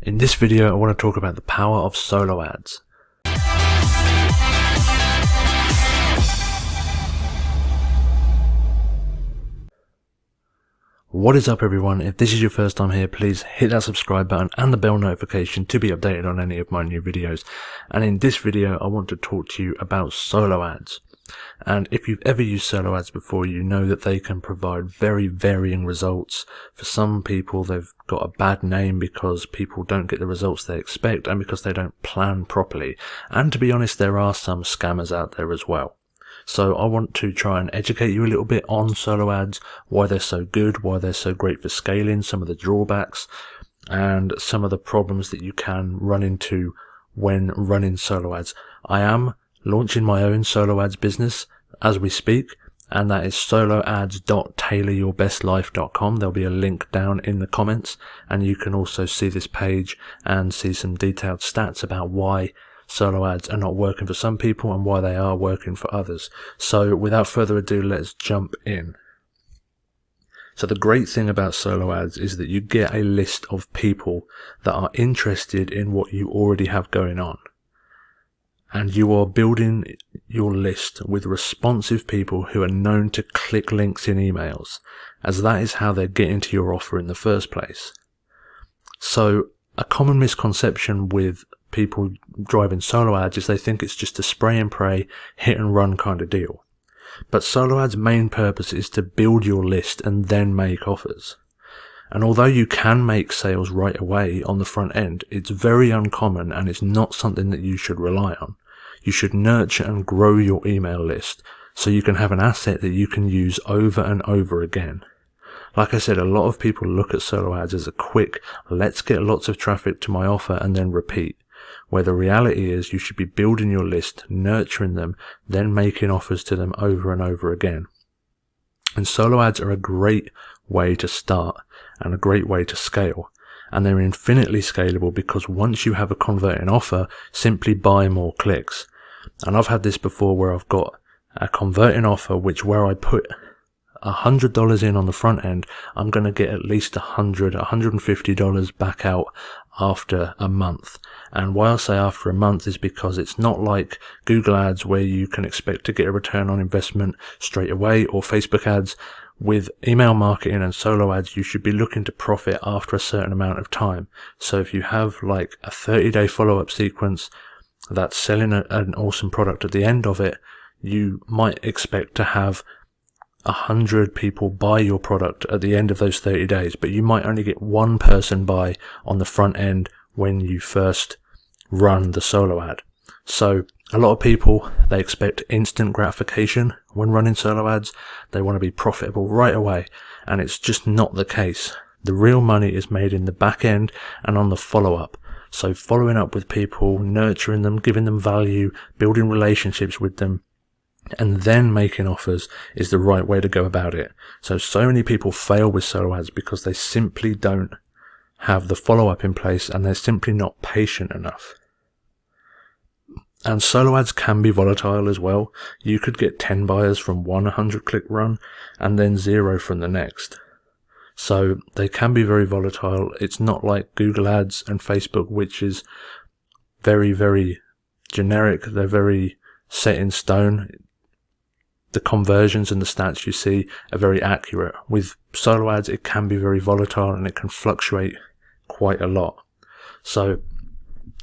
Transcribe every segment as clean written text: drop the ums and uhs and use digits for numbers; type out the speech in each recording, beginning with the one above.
In this video I want to talk about the power of solo ads. What is up everyone? If this is your first time here, please hit that subscribe button and the bell notification to be updated on any of my new videos. And in this video I want to talk to you about solo ads. And if you've ever used solo ads before, you know that they can provide very varying results. For some people they've got a bad name because people don't get the results they expect and because they don't plan properly. And to be honest, there are some scammers out there as well. So I want to try and educate you a little bit on solo ads, why they're so good, why they're so great for scaling, some of the drawbacks, and some of the problems that you can run into when running solo ads. I am launching my own solo ads business as we speak, and that is soloads.tailoryourbestlife.com. There'll be a link down in the comments, and you can also see this page and see some detailed stats about why solo ads are not working for some people and why they are working for others. So without further ado, let's jump in. So the great thing about solo ads is that you get a list of people that are interested in what you already have going on. And you are building your list with responsive people who are known to click links in emails, as that is how they're getting to your offer in the first place. So a common misconception with people driving solo ads is they think it's just a spray and pray, hit and run kind of deal. But solo ads' main purpose is to build your list and then make offers. And although you can make sales right away on the front end, it's very uncommon and it's not something that you should rely on. You should nurture and grow your email list so you can have an asset that you can use over and over again. Like I said, a lot of people look at solo ads as a quick, let's get lots of traffic to my offer and then repeat. Where the reality is you should be building your list, nurturing them, then making offers to them over and over again. And solo ads are a great way to start and a great way to scale. And they're infinitely scalable because once you have a converting offer, simply buy more clicks. And I've had this before where I've got a converting offer where I put $100 in on the front end, I'm going to get at least $150 back out after a month. And why I say after a month is because it's not like Google ads where you can expect to get a return on investment straight away, or Facebook ads. With email marketing and solo ads, you should be looking to profit after a certain amount of time. So if you have like a 30-day follow-up sequence that's selling an awesome product at the end of it, you might expect to have 100 people buy your product at the end of those 30 days, but you might only get one person buy on the front end when you first run the solo ad. So a lot of people, they expect instant gratification when running solo ads. They want to be profitable right away, and it's just not the case. The real money is made in the back end and on the follow-up. So following up with people, nurturing them, giving them value, building relationships with them, and then making offers is the right way to go about it. So many people fail with solo ads because they simply don't have the follow-up in place and they're simply not patient enough. And solo ads can be volatile as well. You could get 10 buyers from one 100-click run and then 0 from the next. So they can be very volatile. It's not like Google ads and Facebook, which is very, very generic. They're very set in stone. The conversions and the stats you see are very accurate. With solo ads, it can be very volatile and it can fluctuate quite a lot. So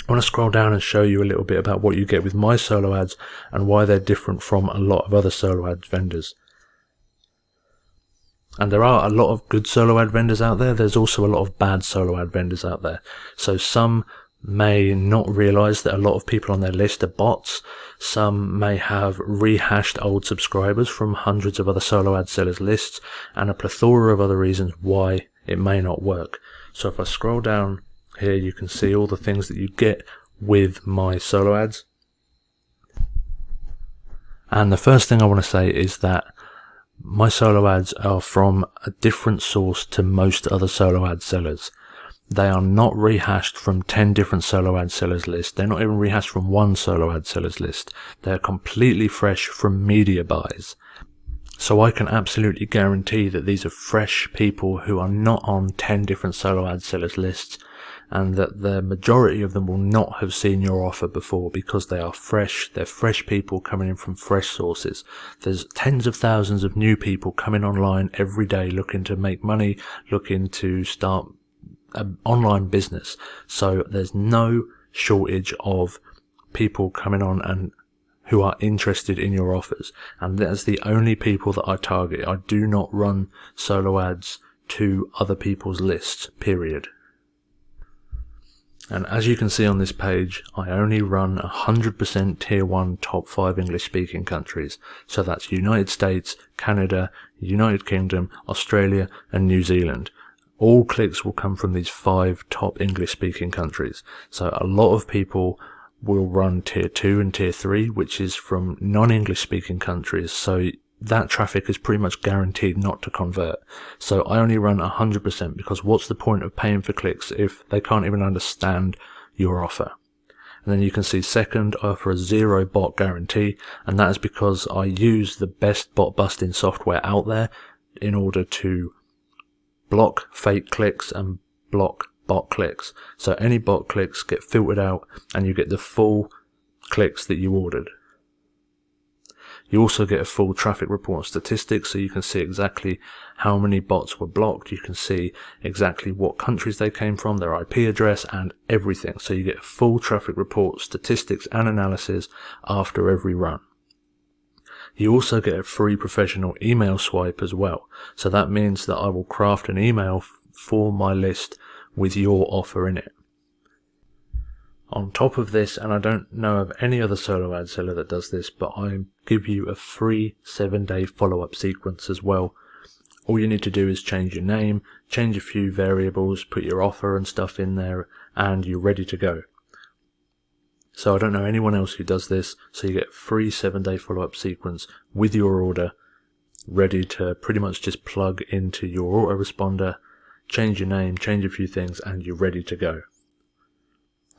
I want to scroll down and show you a little bit about what you get with my solo ads and why they're different from a lot of other solo ad vendors. And there are a lot of good solo ad vendors out there. There's also a lot of bad solo ad vendors out there. So some may not realize that a lot of people on their list are bots. Some may have rehashed old subscribers from hundreds of other solo ad sellers' lists, and a plethora of other reasons why it may not work. So if I scroll down here, you can see all the things that you get with my solo ads. And the first thing I want to say is that my solo ads are from a different source to most other solo ad sellers. They are not rehashed from 10 different solo ad sellers lists. They're not even rehashed from one solo ad sellers list. They're completely fresh from media buys. So I can absolutely guarantee that these are fresh people who are not on 10 different solo ad sellers lists, and that the majority of them will not have seen your offer before because they are fresh. They're fresh people coming in from fresh sources. There's tens of thousands of new people coming online every day looking to make money, looking to start an online business. So there's no shortage of people coming on and who are interested in your offers, and that's the only people that I target. I do not run solo ads to other people's lists, period. And as you can see on this page, I only run 100% tier 1 top 5 English speaking countries. So that's United States, Canada, United Kingdom, Australia and New Zealand. All clicks will come from these 5 top English speaking countries. So a lot of people will run tier 2 and tier 3, which is from non-English speaking countries. So that traffic is pretty much guaranteed not to convert. So I only run 100% because what's the point of paying for clicks if they can't even understand your offer? And then you can see second, I offer a 0 bot guarantee, and that is because I use the best bot busting software out there in order to block fake clicks and block bot clicks. So any bot clicks get filtered out and you get the full clicks that you ordered. You also get a full traffic report statistics, so you can see exactly how many bots were blocked. You can see exactly what countries they came from, their IP address and everything. So you get a full traffic report, statistics and analysis after every run. You also get a free professional email swipe as well. So that means that I will craft an email for my list with your offer in it. On top of this, and I don't know of any other solo ad seller that does this, but I give you a free 7-day follow-up sequence as well. All you need to do is change your name, change a few variables, put your offer and stuff in there, and you're ready to go. So I don't know anyone else who does this, so you get a free 7-day follow-up sequence with your order, ready to pretty much just plug into your autoresponder, change your name, change a few things, and you're ready to go.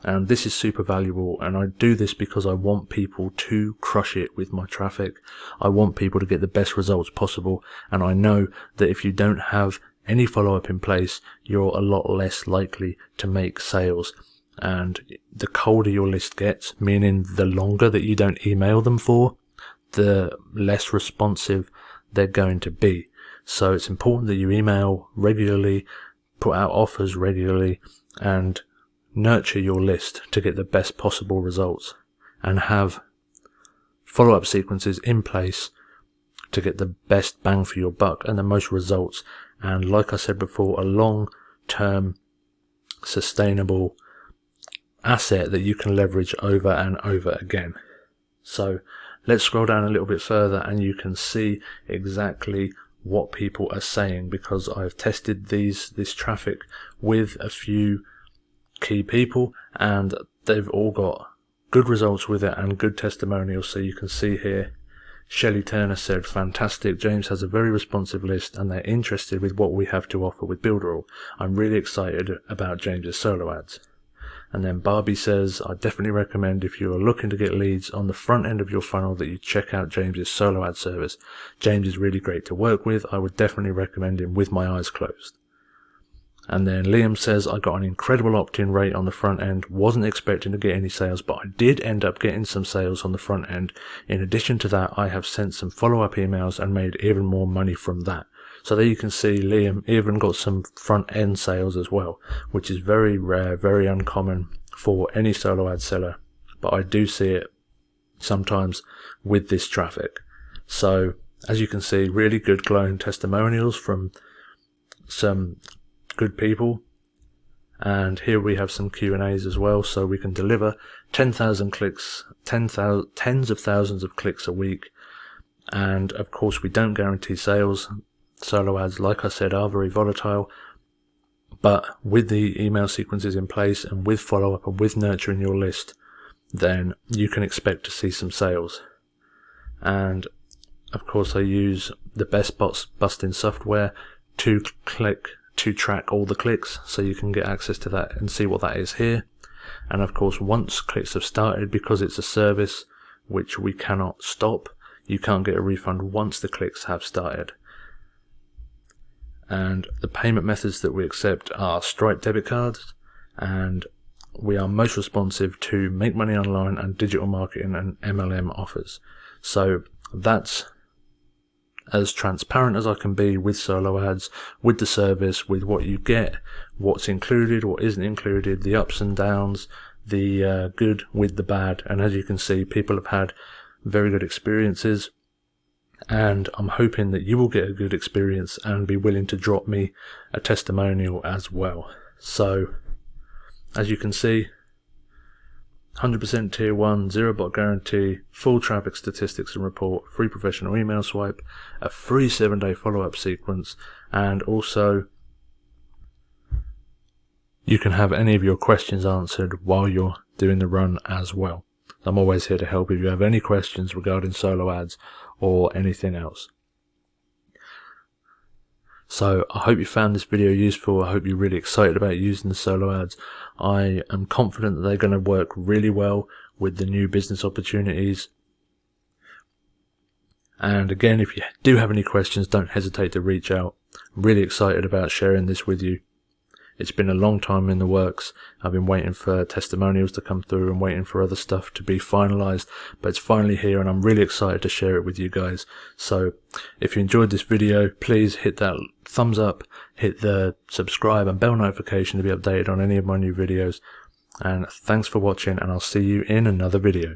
And this is super valuable, and I do this because I want people to crush it with my traffic. I want people to get the best results possible, and I know that if you don't have any follow-up in place, you're a lot less likely to make sales. And the colder your list gets, meaning the longer that you don't email them for, the less responsive they're going to be. So it's important that you email regularly, put out offers regularly, and nurture your list to get the best possible results, and have follow-up sequences in place to get the best bang for your buck and the most results. And like I said before, a long-term sustainable asset that you can leverage over and over again. So let's scroll down a little bit further and you can see exactly what people are saying, because I've tested this traffic with a few key people and they've all got good results with it and good testimonials. So you can see here, Shelley Turner said, "Fantastic, James has a very responsive list and they're interested with what we have to offer with Builderall. I'm really excited about James's solo ads." And then Barbie says, "I definitely recommend if you are looking to get leads on the front end of your funnel that you check out James's solo ad service. James is really great to work with. I would definitely recommend him with my eyes closed." And then Liam says, "I got an incredible opt-in rate on the front end. Wasn't expecting to get any sales, but I did end up getting some sales on the front end. In addition to that, I have sent some follow-up emails and made even more money from that." So there you can see Liam even got some front-end sales as well, which is very rare, very uncommon for any solo ad seller. But I do see it sometimes with this traffic. So as you can see, really good glowing testimonials from some good people. And here we have some Q&As as well, so we can deliver 10,000 clicks, tens of thousands of clicks a week. And of course we don't guarantee sales. Solo ads, like I said, are very volatile, but with the email sequences in place and with follow-up and with nurturing your list, then you can expect to see some sales. And of course I use the best busting software to track all the clicks, so you can get access to that and see what that is here. And of course, once clicks have started, because it's a service which we cannot stop, you can't get a refund once the clicks have started. And the payment methods that we accept are Stripe debit cards and we are most responsive to make money online and digital marketing and MLM offers. So that's as transparent as I can be with solo ads, with the service, with what you get, what's included, what isn't included, the ups and downs, the good with the bad. And as you can see, people have had very good experiences, and I'm hoping that you will get a good experience and be willing to drop me a testimonial as well. So as you can see, 100% tier 1, 0 bot guarantee, full traffic statistics and report, free professional email swipe, a free 7-day follow-up sequence, and also you can have any of your questions answered while you're doing the run as well. I'm always here to help if you have any questions regarding solo ads or anything else. So I hope you found this video useful. I hope you're really excited about using the solo ads. I am confident that they're going to work really well with the new business opportunities. And again, if you do have any questions, don't hesitate to reach out. I'm really excited about sharing this with you. It's been a long time in the works. I've been waiting for testimonials to come through and waiting for other stuff to be finalized, but it's finally here and I'm really excited to share it with you guys. So if you enjoyed this video, please hit that thumbs up, hit the subscribe and bell notification to be updated on any of my new videos. And thanks for watching, and I'll see you in another video.